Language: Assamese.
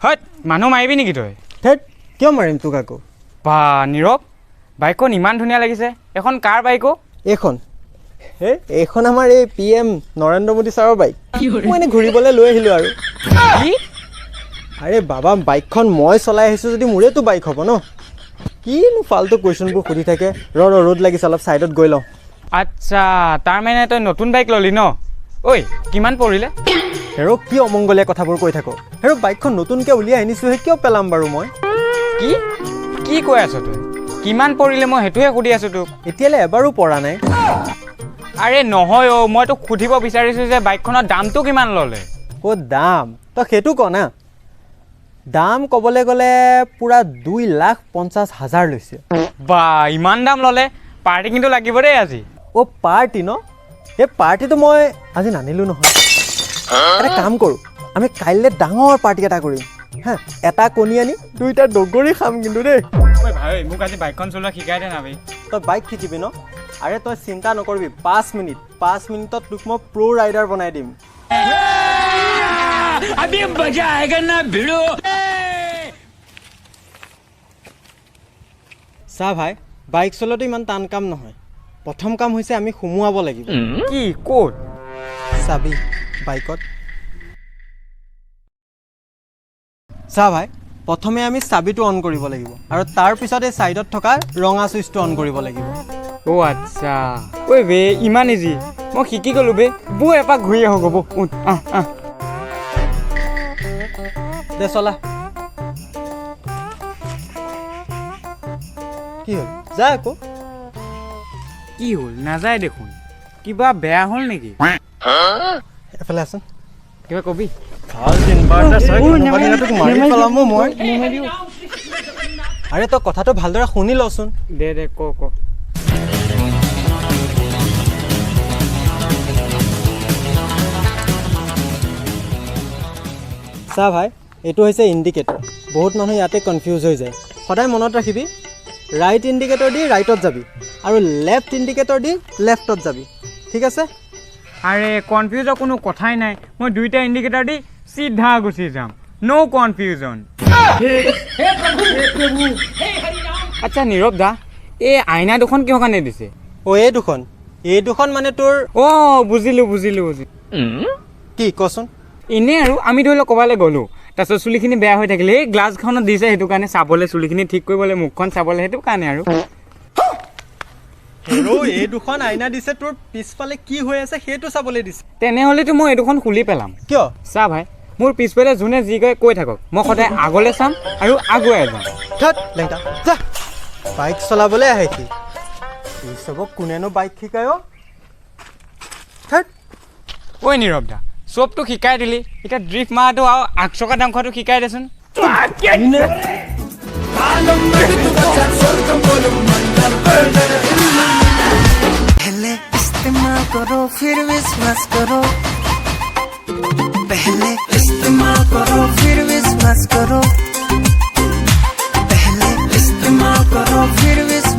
হত মানুহ মাৰিবি নেকি তই ধেত কিয় মাৰিম তোক আকৌ বা নীৰৱ বাইকখন ইমান ধুনীয়া লাগিছে এখন কাৰ বাইকো এইখন আমাৰ এই PM নৰেন্দ্ৰ মোদী ছাৰৰ বাইক মই এনেই ঘূৰিবলৈ লৈ আহিলোঁ আৰু কি আৰে বাবা বাইকখন মই চলাই আহিছোঁ যদি মোৰেতো বাইক হ'ব ন কিনো ফাল্টু কুৱেশ্যনবোৰ সুধি থাকে ৰ'দ লাগিছে অলপ ছাইডত গৈ লওঁ আচ্ছা তাৰমানে তই নতুন বাইক ল'লি ন ঐ কিমান পৰিলে হেৰ' কি অমংগলীয়া কথাবোৰ কৈ থাক হেৰ' বাইকখন নতুনকৈ উলিয়াই আনিছোঁহে কিয় পেলাম বাৰু মই কি কি কৈ আছ তই কিমান পৰিলে মই সেইটোহে সুধি আছোঁ তোক এতিয়ালৈ এবাৰো পৰা নাই আৰে নহয় অ' মই তোক সুধিব বিচাৰিছোঁ যে বাইকখনৰ দামটো কিমান ল'লে ক'ত দাম তই সেইটো ক না দাম ক'বলৈ গ'লে পূৰা 2,50,000 লৈছে বা ইমান দাম ল'লে পাৰ্টি কিন্তু লাগিব দেই আজি অ' পাৰ্টি ন এই পাৰ্টিটো মই আজি নানিলোঁ নহয় এটা কাম কৰোঁ আমি কাইলৈ ডাঙৰ পাৰ্টি এটা কৰিম হা এটা কণী আনি দুইটা দগৰি খাম কিন্তু দেই ঐ ভাই মোক আজি বাইকখন চলোৱা শিকাই দে না ভাই তই বাইক শিকিবি ন আৰে তই চিন্তা নকৰিবি 5 মিনিটত তোক মই প্ৰ' ৰাইডাৰ বনাই দিম अभी मजा आएगा ना भिड़ो চা ভাই বাইক চলোৱাটো ইমান টান কাম নহয় প্ৰথম কাম হৈছে আমি সুমুৱাব লাগিব কি ক'ত চাবি বাইকত চা ভাই প্ৰথমে আমি চাবিটো অন কৰিব লাগিব আৰু তাৰপিছত এই ছাইডত থকা ৰঙা চুইচটো অন কৰিব লাগিব অ' আচ্ছা ঐ বে ইমান ইজি মই শিকি গ'লোঁ বে বৌ এপাক ঘূৰি আহোঁ গ'ব দে চলা কি হ'ল যা আকৌ কি হ'ল নাযায় দেখোন কিবা বেয়া হ'ল নেকি এফালে আছোন কিবা কবি আৰে তই কথাটো ভালদৰে শুনি লচোন দে ক চা ভাই এইটো হৈছে ইণ্ডিকেটৰ বহুত মানুহ ইয়াতে কনফিউজ হৈ যায় সদায় মনত ৰাখিবি ৰাইট ইণ্ডিকেটৰ দি ৰাইটত যাবি আৰু লেফ্ট ইণ্ডিকেটৰ দি লেফ্টত যাবি ঠিক আছে আৰে কনফিউজৰ কোনো কথাই নাই মই দুইটা ইণ্ডিকেটৰ দি চিধা গুচি যাম ন' কনফিউজন আচ্ছা নীৰৱ দা এই আইনা দুখন কিহৰ কাৰণে দিছে অ' এই দুখন মানে তোৰ অ' বুজিলোঁ কি কচোন এনেই আৰু আমি ধৰি লওক ক'ৰবালৈ গ'লোঁ তাৰপিছত চুলিখিনি বেয়া হৈ থাকিলে এই গ্লাছখনত দিছে সেইটো কাৰণে চাবলৈ চুলিখিনি ঠিক কৰিবলৈ মুখখন চাবলৈ সেইটো কাৰণে আৰু এই দুখন আইনা দিছে তোৰ পিছফালে কি হৈ আছে সেইটো চাবলৈ দিছে তেনেহ'লেতো মই এই দুখন খুলি পেলাম কিয় চা ভাই মোৰ পিছফালে যোনে যি কয় কৈ থাকক মই সদায় আগলৈ চাম আৰু আগুৱাই যাম বাইক চলাবলৈ আহে সি চবক কোনেনো বাইক শিকায় ঐ নীৰৱ দা চবটো শিকাই দিলি এতিয়া ড্ৰিফ্ট মাৰাটো আৰু আগচকা দাংখোৱাটো শিকাই দেচোন पहले इस्तेमाल करो फिर विश्वास करो पहले इस्तेमाल करो फिर विश्वास करो